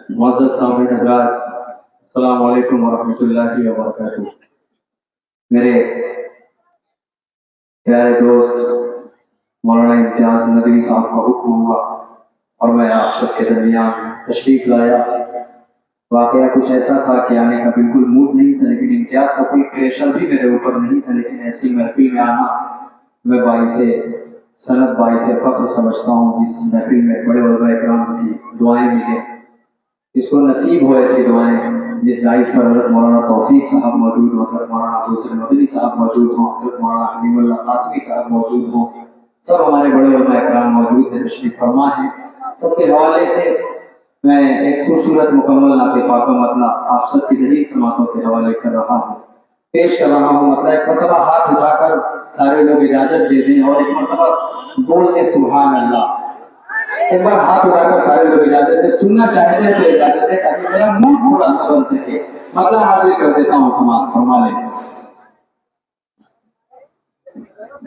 معزز سامعین حضرات، السلام علیکم ورحمۃ اللہ وبرکاتہ۔ میرے پیارے دوست مولانا امتیاز ندوی صاحب کا حکم ہوا اور میں آپ سب کے درمیان تشریف لایا۔ واقعہ کچھ ایسا تھا کہ آنے کا بالکل موڈ نہیں تھا، لیکن امتیاز کا کوئی پریشر بھی میرے اوپر نہیں تھا، لیکن ایسی محفل میں آنا میں باعث سند باعث فخر سمجھتا ہوں، جس محفل میں بڑے علماء کرام کی دعائیں ملیں، جس کو نصیب ہو ایسی دعائیں، جس لائف پر حضرت مولانا توفیق صاحب موجود ہوں، حضرت مولانا دوسر مدنی صاحب موجود ہوں، حضرت مولانا حبیب اللہ قاسمی صاحب موجود ہوں، سب ہمارے بڑے علماء کرام موجود ہیں، تشریف فرما ہیں۔ سب کے حوالے سے میں ایک خوبصورت مکمل نعت پاک مطلب آپ سب کی ذہین سماعتوں کے حوالے کر رہا ہوں، پیش کر رہا ہوں۔ مطلب ایک مرتبہ ہاتھ اٹھا کر سارے لوگ اجازت دے دیں اور ایک مرتبہ بول دیں سبحان اللہ۔ ایک بار ہاتھ اٹھا کر سارے لوگ اجازت دیں، سننا چاہتے ہیں تو اجازت دیں تاکہ میرا موڈ تھوڑا سا بن سکے۔ مطلب حاضر کر دیتا ہوں، سماعت فرما لیں۔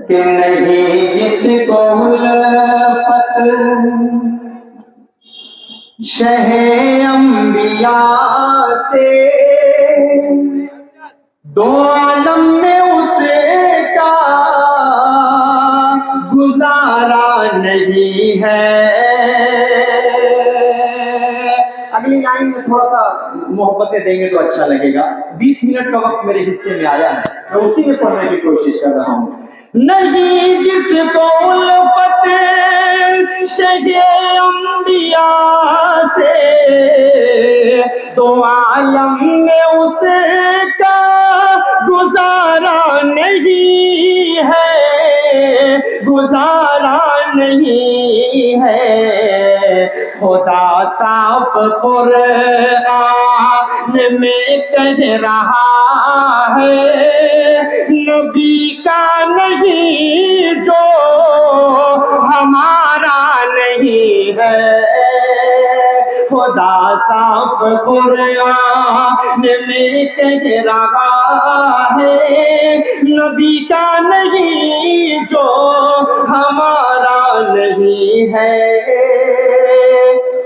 کہ نہیں جس کو الفت شہ انبیاء سے، دو عالم میں اسے کا گزارا نہیں ہے۔ اگلی لائن میں تھوڑا سا محبتیں دیں گے تو اچھا لگے گا۔ 20 منٹ کا وقت میرے حصے میں آیا ہے، میں اسی میں پڑھنے کی کوشش کر رہا ہوں۔ نہیں جس کو الفت شہ انبیاء سے، دو عالم میں اسے کا گزارا نہیں ہے، گزارا نہیں ہے۔ خدا صاف قرآن میں کہہ رہا ہے، نبی کا نہیں جو ہمارا نہیں ہے۔ خدا صاف قرآن میں کہہ رہا ہے، نبی کا نہیں جو ہمارا نہیں ہے۔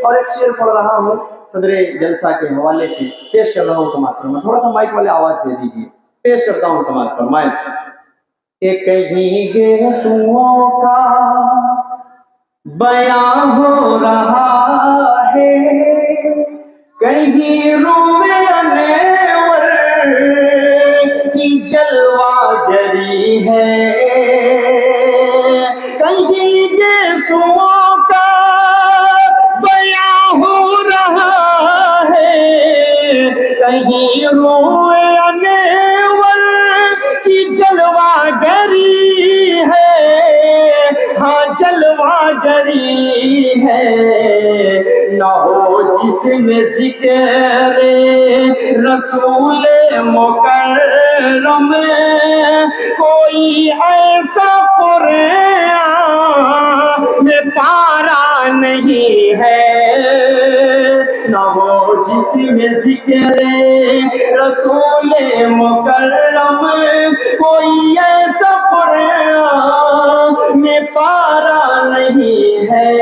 اور ایک شعر پڑھ رہا ہوں صدر جلسہ کے حوالے سے، پیش کر رہا ہوں، سماعت فرمائیں۔ تھوڑا سا مائک والے آواز دے دیجیے، پیش کرتا ہوں، سماعت فرمائیں۔ کہ کہیں گیسوؤں کا بیان ہو رہا ہے، کہیں روئے انور کی جلوہ گری ہے، کہیں گیسوؤں کا بیان ہو رہا ہے، کہیں روئے انور کی جلوہ گری ہے، ہاں جلوہ گری ہے۔ نہ ہو جس میں ذکر رسول مکرم، کوئی ایسا قرآن میں پارا نہیں ہے۔ نہ ہو جس میں ذکر رسول مکرم، کوئی ایسا قرآن میں پارا نہیں ہے۔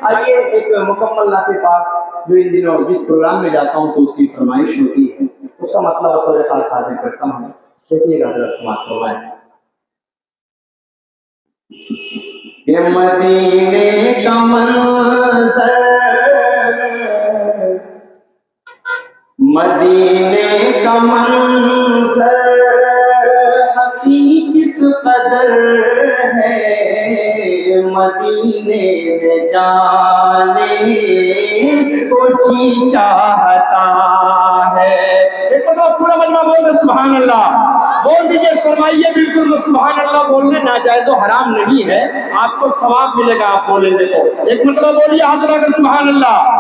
آئیے ایک مکمل نعت پاک جو ان دنوں جس پروگرام میں جاتا ہوں تو اس کی فرمائش ہوتی ہے، اس کا مسئلہ بطور خاص حاصل کرتا ہوں۔ دیکھیے گا حضرت، سماعت فرمائیں۔ کہ مدینے کا منظر، مدینے کا منظر ہنسی کس قدر ہے، مدینے میں جانے کو جی چاہتا ہے۔ ایک بار پورا مجمع بول دے سبحان اللہ، بول دیجئے، فرمائیے بالکل سبحان اللہ بولنے ناجائز و حرام نہیں ہے، آپ کو ثواب ملے گا آپ بولیں گے تو۔ ایک مرتبہ بولیے ہاتھ اٹھا کر سبحان اللہ۔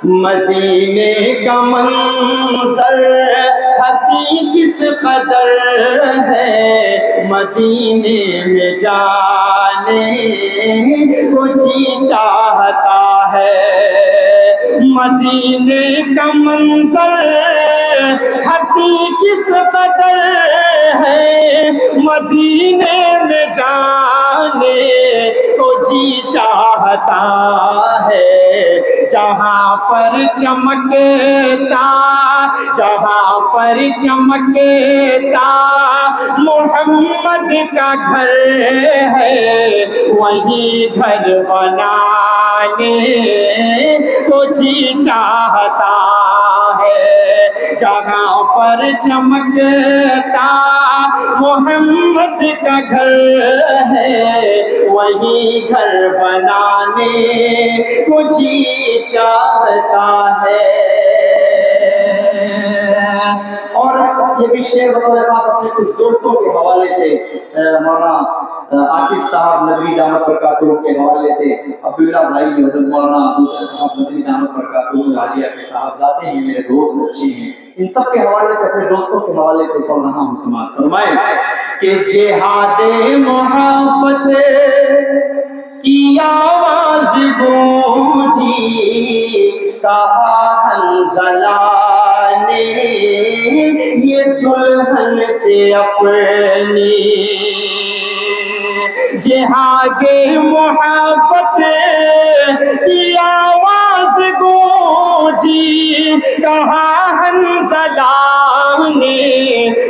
مدینے کا منظر ہنسی کس قدر ہے، مدینے میں جانے کو جی چاہتا ہے۔ مدینے کا منظر ہنسی کس قدر ہے، مدینے میں جانے کو جی چاہتا ہے۔ جہاں پر چمکتا محمد کا گھر ہے، وہی گھر بنانے کو جی چاہتا ہے۔ جہاں پر چمکتا محمد کا گھر ہے، وہی گھر بنانے کو جی چاہتا ہے۔ اور یہ بھی شعر بطور خاص اپنے کچھ دوستوں کے حوالے سے مولانا عاطف صاحب ندوی دامت برکاتہ کے حوالے سے، عبداللہ بھائی حضرت مولانا دوسرے صاحب ندوی دامت برکاتہ عالیہ کے صاحبزادے ہیں، میرے دوست اچھے ہیں، ان سب کے حوالے سے اپنے دوستوں کے حوالے سے پڑھ رہا ہوں، سماعت فرمائے کہ جہاد محبت کی آواز گونجی، کہا حنظلہ نے یہ دلہن سے اپنی، جہاد محبت کی آواز گونجی، کہا حنظلہ نے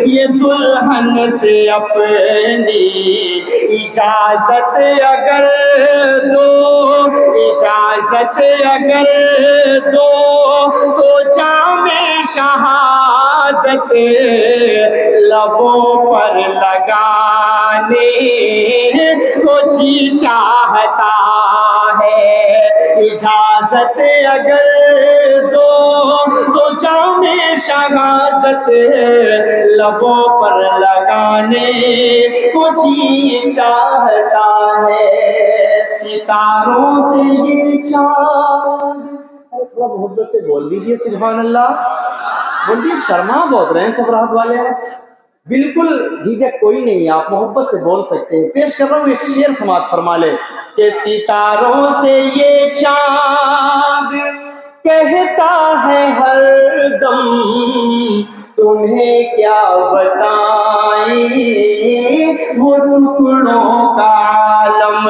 یہ دلہن سے اپنی، اجازت اگر دو تو جام شہادت لبوں پر لگانے کو جی چاہتا ہے۔ اجازت اگر دو تو جام شہادت لبوں پر لگانے کو جی چاہتا ہے۔ ستاروں سے یہ چاند، تھوڑا محبت سے بول دیجئے سبحان اللہ، بولیے، شرما بہت رہے ہیں سب راحت والے ہیں، بالکل جھجک کوئی نہیں، آپ محبت سے بول سکتے ہیں۔ پیش کر رہا ہوں ایک شعر، سماعت فرما لے کہ ستاروں سے یہ چاند کہتا ہے ہر دم، تمہیں کیا بتائیں وہ ٹکڑوں کا عالم۔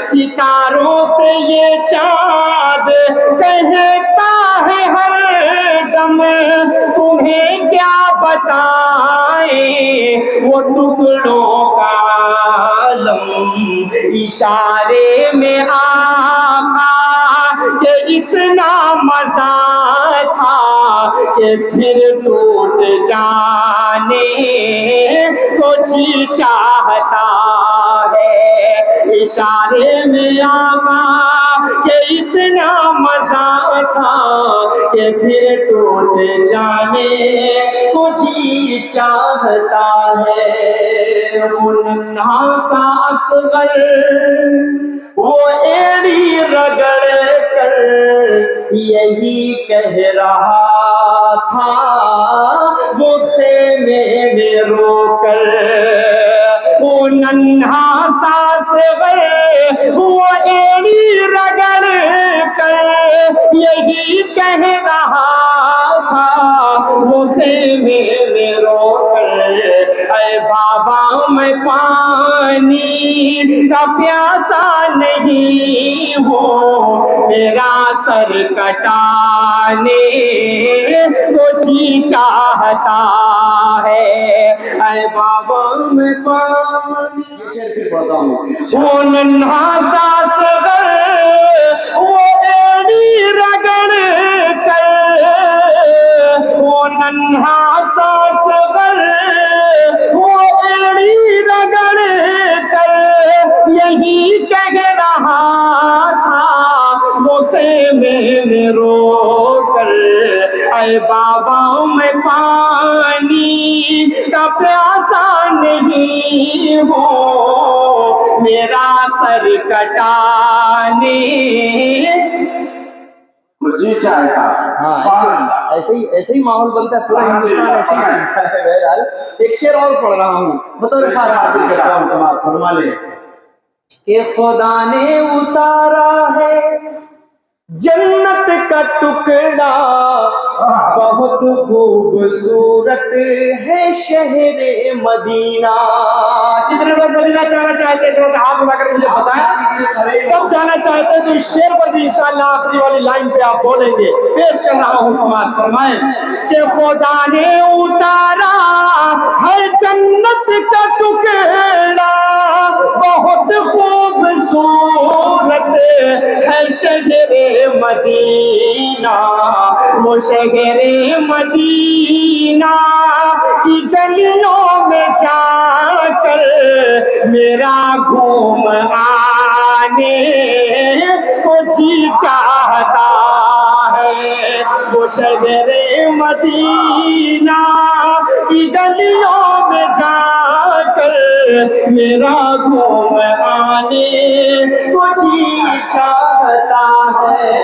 ستاروں سے یہ چاند کہتا ہے ہر دم، تمہیں کیا بتائیں وہ ٹکڑوں کا عالم۔ اشارے میں آقا کہ اتنا مزہ تھا کہ پھر ٹوٹ جانے کو جی چاہتا ہے۔ اشارے میں آقا کہ اتنا مزہ تھا کہ پھر ٹوٹ جانے کو جی چاہتا ہے۔ وہ ننھا سا اصغر وہ ایڑی رگڑ کر یہی کہہ رہا تھا وہ خیمے میں رو کر۔ وہ ننھا سا اصغر وہ ایڑی رگڑ کر یہی کہہ رہا تھا وہ خیمے میں رو کر۔ اے بابا میں پانی کا پیاسا نہیں ہوں، میرا سر کٹانے کو جی چاہتا ہے۔ اے بابا میں پانی، پھر پڑھتا ہوں۔ وہ ننھا سا اصغر وہ ایڑی رگڑ کر، وہ ننھا سا اصغر وہ ایڑی رگڑ کر یہی کہہ رہا تھا وہ خیمے میں رو کر۔ اے بابا میں پانی کا پیاسا نہیں ہوں، میرا سر کٹانے جی چاہتا۔ ہاں ایسے ہی ماحول بنتا ہے، پورا ہندوستان ایسے ہی سنتا ہے۔ بہرحال ایک شعر اور پڑھ رہا ہوں، بطور خاص حاضر کرتا ہوں، سماعت فرما لے کہ خدا نے اتارا ہے جنت کا ٹکڑا بہت خوبصورت ہے شہر مدینہ. کتنے لوگ مدینہ جانا چاہتے ہیں؟ ہاتھ اٹھا کر مجھے بتائیں. سب جانا چاہتے ہیں تو اس شعر پر بھی انشاءاللہ آخری والی لائن پہ آپ بولیں گے. پیش کر رہا ہوں، سماعت فرمائیں کہ خدا نے اتارا ہر جنت کا ٹکڑا، بہت خوبصورت ہے شہر مدینہ. وہ شہر مدینہ کی گلیوں میں جا کر میرا گھوم آنے کو جی چاہتا ہے. وہ شہر مدینہ کی گلیوں میں جا کر میرا گھوم آنے کو جی چاہتا ہے.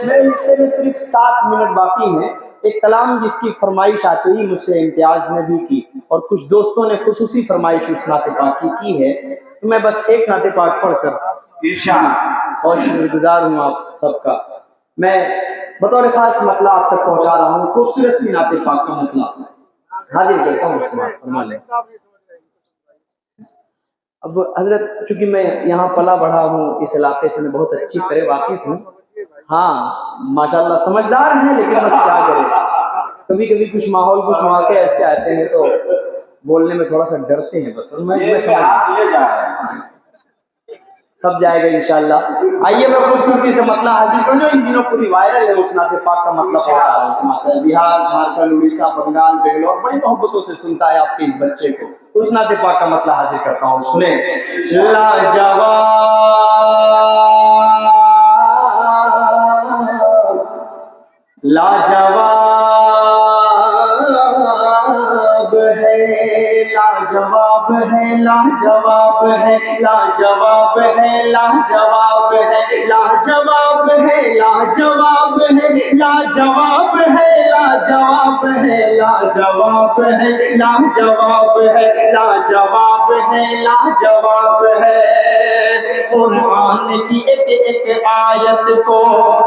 میرے حصے میں صرف 7 منٹ باقی ہیں. ایک کلام جس کی فرمائش آتی ہوئی مجھ سے امتیاز نے بھی کی، اور کچھ دوستوں نے خصوصی فرمائش اس نعت پاک کی ہے، تو میں بس ایک نعت پاک پڑھ کر اور شکر گزار ہوں آپ سب کا. میں بطور خاص مطلع آپ تک پہنچا رہا ہوں، خوبصورت سی نعت پاک کا مطلع حاضر کرتا ہوں. سماعت فرما لیں. اب حضرت، چونکہ میں یہاں پلا بڑھا ہوں، اس علاقے سے میں بہت اچھی طرح واقف ہوں. ہاں ماشاءاللہ سمجھدار ہیں، لیکن بس کیا کریں، کبھی کبھی کچھ ماحول کچھ مواقع ایسے آتے ہیں تو بولنے میں تھوڑا سا ڈرتے ہیں. بس میں سب جائے گا انشاءاللہ. آئیے میں خوبصورتی سے مطلع حاضر کروں جو ان دنوں پوری وائرل ہے. اس نعت پاک کا مطلب پڑھ رہا ہوں. بہار، جھارکھنڈ، اڑیسہ، بنگال، بنگلور بڑی محبتوں سے سنتا ہے آپ کے اس بچے کو. اس نعت پاک کا مطلب حاضر کرتا ہوں، سنیں. لاجواب ہے، لاجواب ہے، لاجواب ہے، لاجواب ہے، لاجواب ہے، لاجواب ہے، لاجواب ہے، لاجواب ہے، لاجواب ہے، لاجواب ہے، لاجواب ہے، لاجواب ہے، لاجواب ہے. قرآن کی ایک ایک آیت کو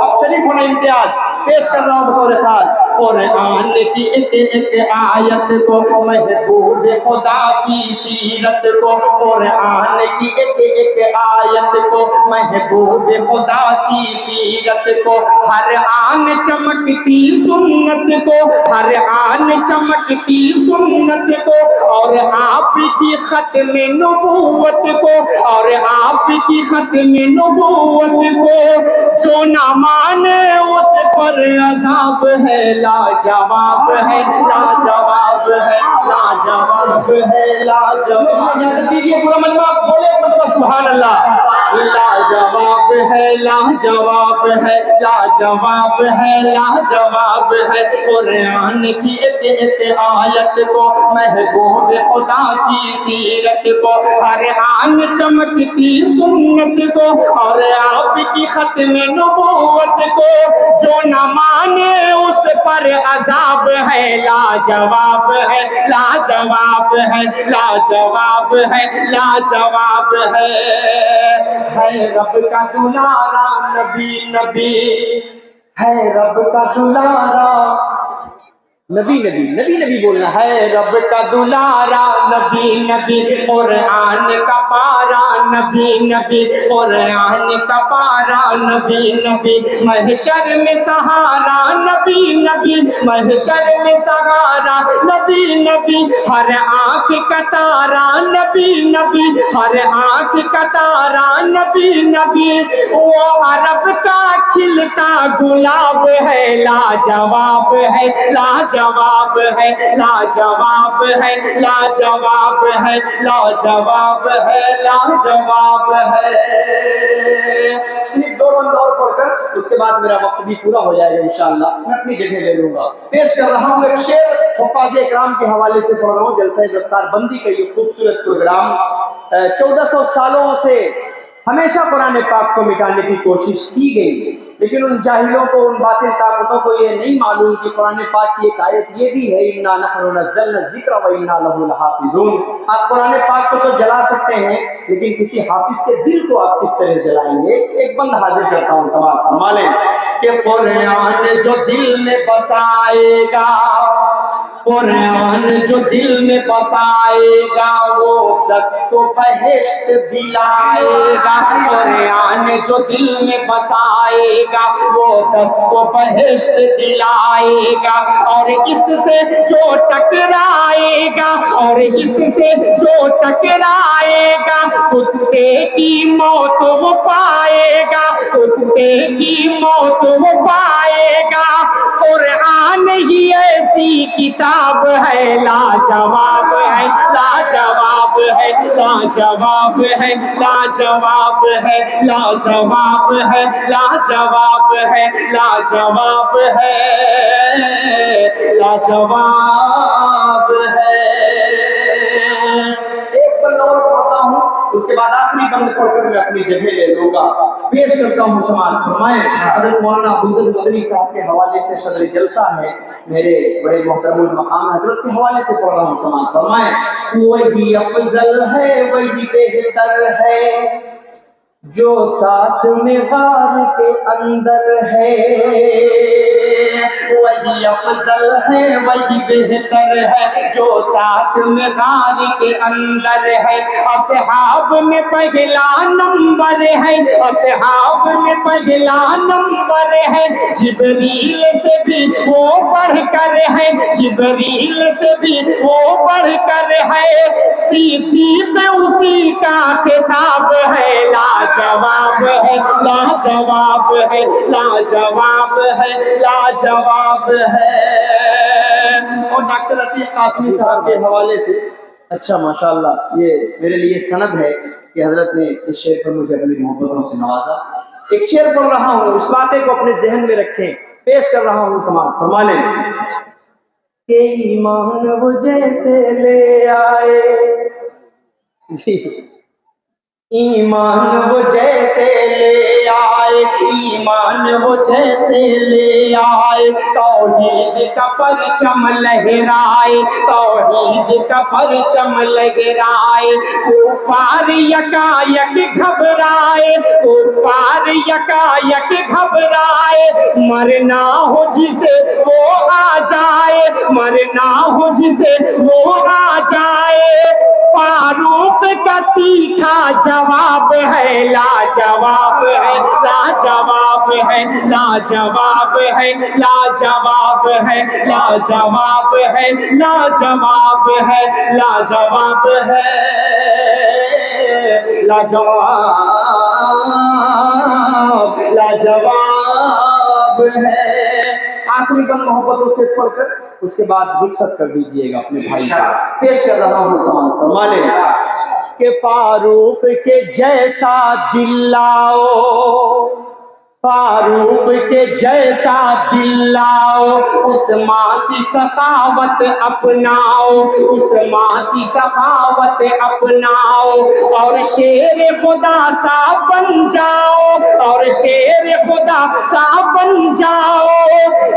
اب شریف ہونا امتیاز پیش کر رہا ہوں بطور خاص. قرآن کی ایک ایک آیت کو، محبوب خدا کی سیرت کو. قرآن کی ایک ایک آیت کو، محبوب خدا کی سیرت کو. ہر آن چمکتی سنت کو، ہر آن چمکتی سنت کو، اور آپ کی ختم نبوت کو، اور آپ کی ختم نبوت کو. جو نہ مانے اس پر عذاب ہے. لاجواب ہے، لاجواب ہے، لاجواب ہے، لاجواب. دیجیے پورا مجمع بولے سبحان اللہ. لاجواب ہے، لاجواب ہے، لاجواب ہے، لاجواب ہے. قرآن کی ایک ایک آیت کو، محبوب خدا کی سیرت کو. ہر آن چمکتی سنت کو، اور آپ کی ختم نبوت کو. جو نہ مانے اس پر عذاب ہے. لاجواب ہے، لاجواب ہے، لاجواب ہے، لاجواب ہے. ہے رب کا دلارا نبی نبی، ہے رب کا دلارا نبی نبی، نبی نبی بولنا ہے. رب کا دلارا نبی نبی، قرآن کا پارا نبی نبی، قرآن کا پارا نبی نبی. محشر میں سہارا نبی نبی، محشر میں سہارا نبی نبی. ہر آنکھ کا تارا نبی نبی، ہر آنکھ کا تارا نبی نبی. وہ عرب کا کھلتا گلاب ہے. لاجواب ہے، لاجواب ہے، لاجواب ہے، لاجواب ہے، لاجواب ہے، لاجواب ہے. صرف 2 بند اور پڑھ کر اس کے بعد میرا وقت بھی پورا ہو جائے گا انشاءاللہ. میں اپنی جگہ لے لوں گا. پیش کر رہا ہوں ایک شعر حفاظ اکرام کے حوالے سے پڑھ رہا ہوں. جلسہ دستار بندی کا یہ خوبصورت پروگرام 1400 سالوں سے ہمیشہ قرآن پاک کو مٹانے کی کوشش کی گئی، لیکن ان جاہلوں کو، ان باطل طاقتوں کو یہ نہیں معلوم کہ قرآن پاک کی ایک آیت یہ بھی ہے، اِنَّا نَحْنُ نَزَّلْنَا الذِّكْرَ وَإِنَّا لَهُ لَحَافِظُونَ. آپ قرآن پاک کو تو جلا سکتے ہیں، لیکن کسی حافظ کے دل کو آپ کس طرح جلائیں گے؟ ایک بند حاضر کرتا ہوں، سماعت فرما لیں. کہ قرآن جو دل میں بسائے گا، قرآن جو دل میں بسائے گا وہ 10 کو بہشت دلائے گا، قرآن جو دل میں بسائے گا وہ 10 کو بہشت دلائے گا، اور اس سے جو ٹکرائے گا، اور اس سے جو ٹکرائے گا کتے کی موت وہ پائے گا، کتے کی موت وہ پائے گا۔ قرآن ہی ایسی کتاب ہے، لاجواب ہے، لاجواب ہے، لاجواب ہے، لاجواب ہے، لاجواب ہے، لاجواب ہے، لاجواب ہے، لاجواب ہے۔ ایک بند اور پڑھتا ہوں، اس کے بعد آخری بند پڑھ کر میں اپنی جگہ لے لوں گا۔ پیش کرتا ہوں سماعت فرمائیں حضرت مولانا ابوذر مدنی صاحب کے حوالے سے صدر جلسہ ہے، میرے بڑے محترم المقام حضرت کے حوالے سے پڑھ رہا ہوں، سماعت فرمائیں۔ وہی افضل ہے، وہی بہتر ہے جو ساتھ میں غار کے اندر ہے، وہی افضل ہے، وہی بہتر ہے جو ساتھ میں غار کے اندر ہے۔ اصحاب میں پہلا نمبر ہے، اصحاب میں پہلا نمبر ہے، جبریل سے بھی وہ بڑھ کر ہے، جبریل سے بھی وہ بڑھ کر ہے، صدیق اسی کا خطاب ہے، لاجواب ہے، لاجواب ہے، لاجواب ہے، لاجواب ہے۔ اور ڈاکٹر عتیق قاسمی صاحب کے حوالے سے، اچھا ماشاءاللہ یہ میرے لیے سند ہے کہ حضرت نے اس شعر پر مجھے اپنی محبتوں سے نوازا۔ ایک شعر پڑھ رہا ہوں، اس باتیں کو اپنے ذہن میں رکھیں، پیش کر رہا ہوں، سماعت فرما لیں۔ کہ ایمان وہ جیسے لے آئے، جی ایمان وہ جیسے لے آئے، ایمان وہ جیسے لے آئے، توحید کا پرچم لہرائے، توحید کا پرچم لہرائے، کفار یکایک گھبرائے، کفار یکایک گھبرائے، مرنا ہو جسے وہ آ جائے، مرنا ہو جسے وہ آ جائے، فاروق کا تیکھا جواب ہے، لاجواب ہے، لاجواب ہے، لاجواب ہے، لاجواب ہے، لاجواب ہے، لاجواب ہے، لاجواب ہے، لاجواب، لاجواب ہے۔ آخری بند محبتوں سے پڑھ کر اس کے بعد رخصت کر دیجئے گا اپنے بھائی کا۔ پیش کر رہا ہوں، سماعت فرما لیں۔ کہ فاروق کے جیسا دل لاؤ، فاروق کے جیسا دل لاؤ، عثمان سی سخاوت اپناؤ، عثمان سی سخاوت اپناؤ، اور شیر خدا سا بن جاؤ، اور شیر خدا سا بن جاؤ،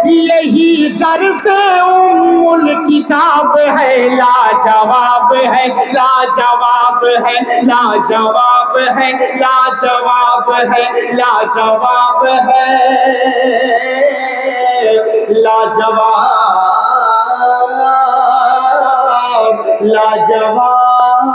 یہی درس ام الکتاب ہے، لاجواب ہے، لاجواب ہے، لاجواب ہے، لاجواب ہے، لاجواب ہے، لاجواب، لاجواب